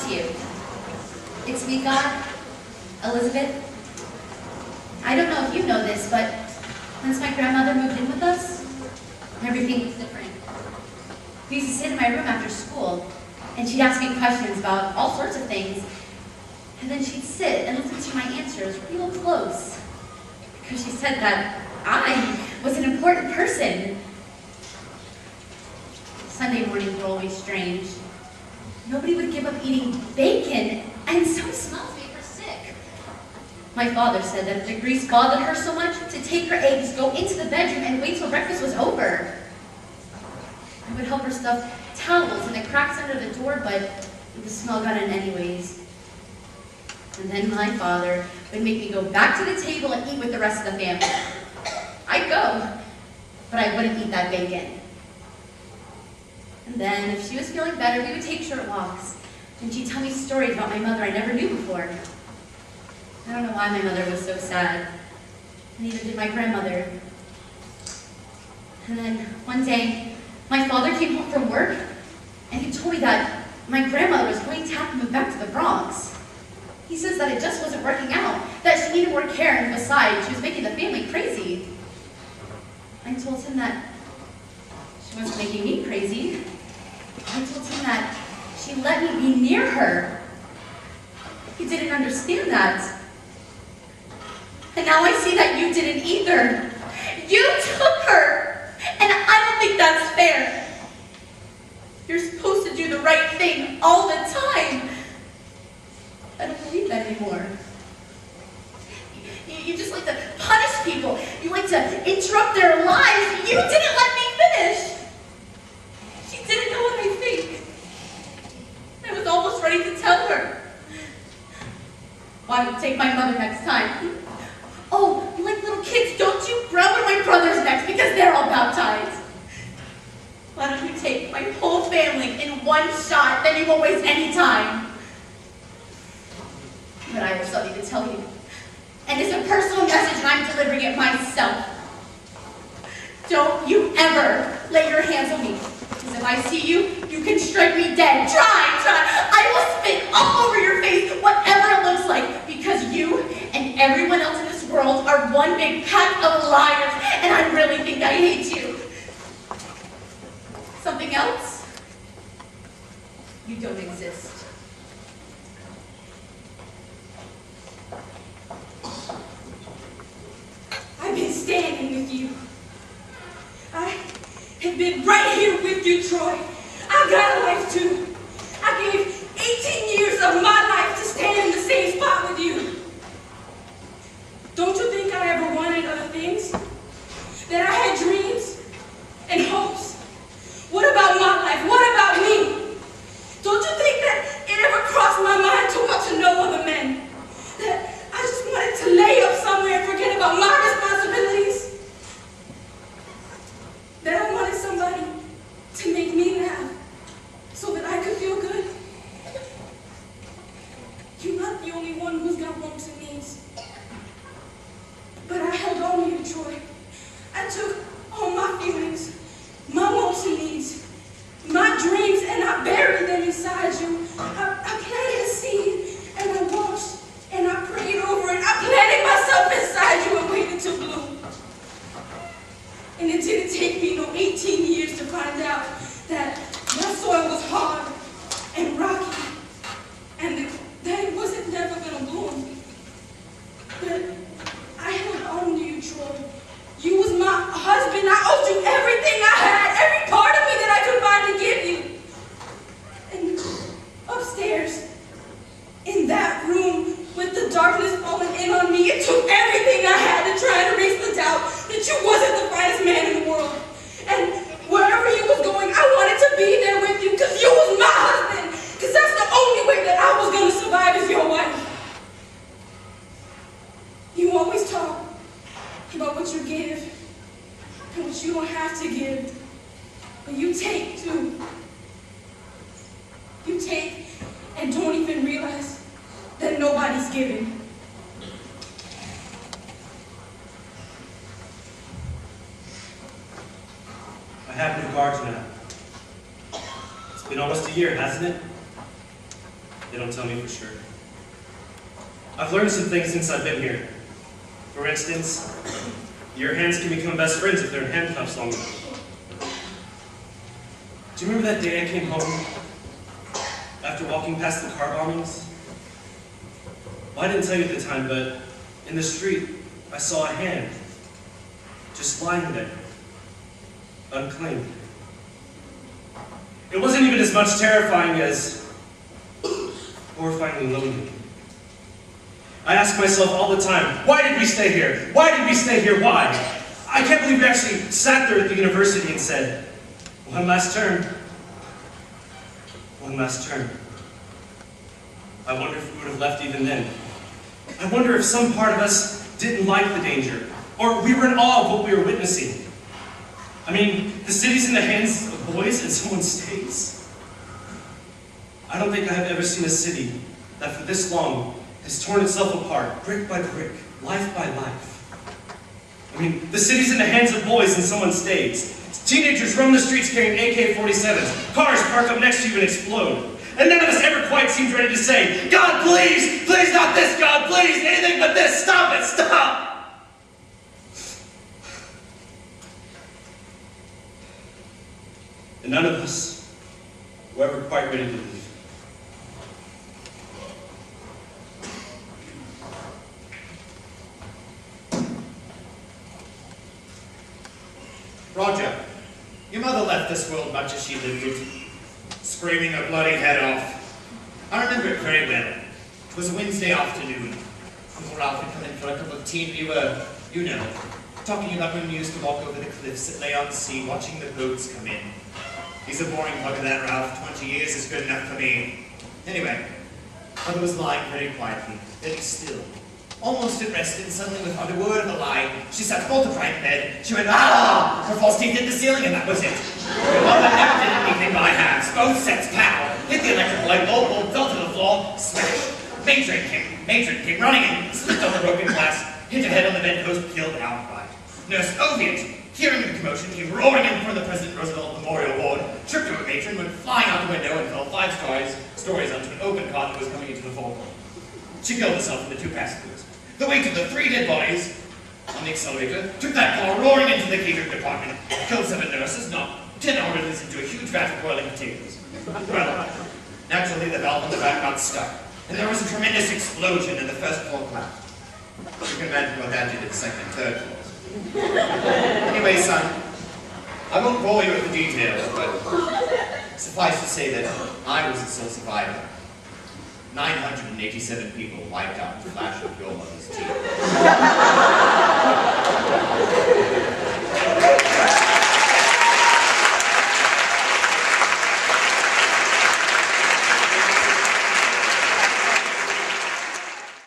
to you. It's me, God, Elizabeth. I don't know if you know this, but once my grandmother moved in with us, everything was different. We used to sit in my room after school, and she'd ask me questions about all sorts of things, and then she'd sit and listen to my answers real close, because she said that I was an important person. Sunday mornings were always strange. Nobody would give up eating bacon, and some smells made her sick. My father said that if the grease bothered her so much, to take her eggs, go into the bedroom, and wait till breakfast was over. I would help her stuff towels in the cracks under the door, but the smell got in anyways. And then my father would make me go back to the table and eat with the rest of the family. I'd go, but I wouldn't eat that bacon. And then, if she was feeling better, we would take short walks, and she'd tell me stories about my mother I never knew before. I don't know why my mother was so sad, and neither did my grandmother. And then, one day, my father came home from work, and he told me that my grandmother was going to have to move back to the Bronx. He says that it just wasn't working out, that she needed more care, and besides, she was making the family crazy. I told him that she wasn't making me crazy. I told him that she let me be near her. He didn't understand that. And now I see that you didn't either. You took her, and I don't think that's fair. You're supposed to do the right thing all the time. I don't believe that anymore. You just like to punish people. You like to interrupt their lives. You didn't let me finish. She didn't know what I think. I was almost ready to tell her. Why don't you take my mother next time? Oh, you like little kids, don't you? Grab one of my brothers next because they're all baptized. Why don't you take my whole family in one shot, then you won't waste any time. But I have something to tell you. And it's a personal message, and I'm delivering it myself. Don't you ever lay your hands on me. Because if I see you, you can strike me dead. Try. I will spit all over your face, whatever it looks like. Because you and everyone else in this world are one big pack of liars, and I really think I hate you. Something else? You don't exist. I've been standing with you. I have been right here with you, Troy. I got a life too. I gave 18 years of my life to stand in the same spot with you. Don't you think I ever wanted other things? That I had dreams and hopes? What about my life? What about me? Don't you think that it ever crossed my mind to want to know other men? That I just wanted to lay up somewhere and forget about my responsibilities? That I wanted somebody to make me laugh so that I could feel good? You're not the only one who's got wants and needs. But I held on to you, Troy. I took all my feelings, my wants and needs, my dreams, and I buried them inside you. I planted a seed, and I watched, and I prayed over it. I planted myself inside you and waited to bloom. And it didn't take me no 18 years to find out that my soil was hard and rocky, and that it wasn't never gonna bloom. But I held on to you, Troy. You was my husband. I owed you everything I had, every part of me that I could find to give you. And upstairs, in that room, with the darkness falling in on me, it took everything I had to try and erase the doubt that you wasn't the finest man in the world. And wherever you was going, I wanted to be there with you because you was my husband. Because that's the only way that I was going to survive as your wife. You always talk about what you give and what you don't have to give. But you take too. You take and don't even realize that nobody's giving. I have new cards now. It's been almost a year, hasn't it? They don't tell me for sure. I've learned some things since I've been here. For instance, your hands can become best friends if they're in handcuffs long enough. Do you remember that day I came home after walking past the car bombings? Well, I didn't tell you at the time, but in the street, I saw a hand just lying there, unclaimed. It wasn't even as much terrifying as horrifyingly lonely. I ask myself all the time, why did we stay here? Why did we stay here? Why? I can't believe we actually sat there at the university and said, one last turn. One last turn. I wonder if we would have left even then. I wonder if some part of us didn't like the danger, or we were in awe of what we were witnessing. I mean, the city's in the hands of boys and someone stays. I don't think I have ever seen a city that for this long has torn itself apart, brick by brick, life by life. I mean, the city's in the hands of boys and someone stays. Teenagers roam the streets carrying AK-47s. Cars park up next to you and explode. And none of us ever quite seems ready to say, God, please! Please not this, God, please! Anything but this! Stop it! Stop! And none of us were ever quite ready to leave. Roger, your mother left this world much as she lived it, screaming her bloody head off. I remember it very well. It was a Wednesday afternoon. Uncle Ralph had come in for a cup of tea and we were, you know, talking about when we used to walk over the cliffs that lay on the sea, watching the boats come in. He's a boring bugger, that Ralph. 20 years is good enough for me. Anyway, mother was lying very quietly, very still. Almost at rest, and suddenly, without a word of a lie, she sat bolt upright in bed. She went, ah! Her false teeth hit the ceiling, and that was it. Your mother never did anything by halves. Both sets, pow! Hit the electric light bulb, fell to the floor, smash! Matron came running in, slipped on the broken glass, hit her head on the bedpost, killed outright. Nurse Oviant, hearing the commotion, came roaring in from the President Roosevelt Memorial Ward, tripped over a matron, went flying out the window, and fell 5 stories onto an open cot that was coming into the forecourt. She killed herself and the 2 passengers. The weight of the 3 dead bodies on the accelerator took that car roaring into the catering department, killed 7 nurses, knocked 10 orderlies into a huge vat of boiling potatoes. Well, naturally the valve on the back got stuck, and there was a tremendous explosion and the first floor collapsed. You can imagine what that did to the 2nd and 3rd floors. Anyway, son, I won't bore you with the details, but suffice to say that I was the sole survivor. 987 people wiped out in the flash of your mother's teeth.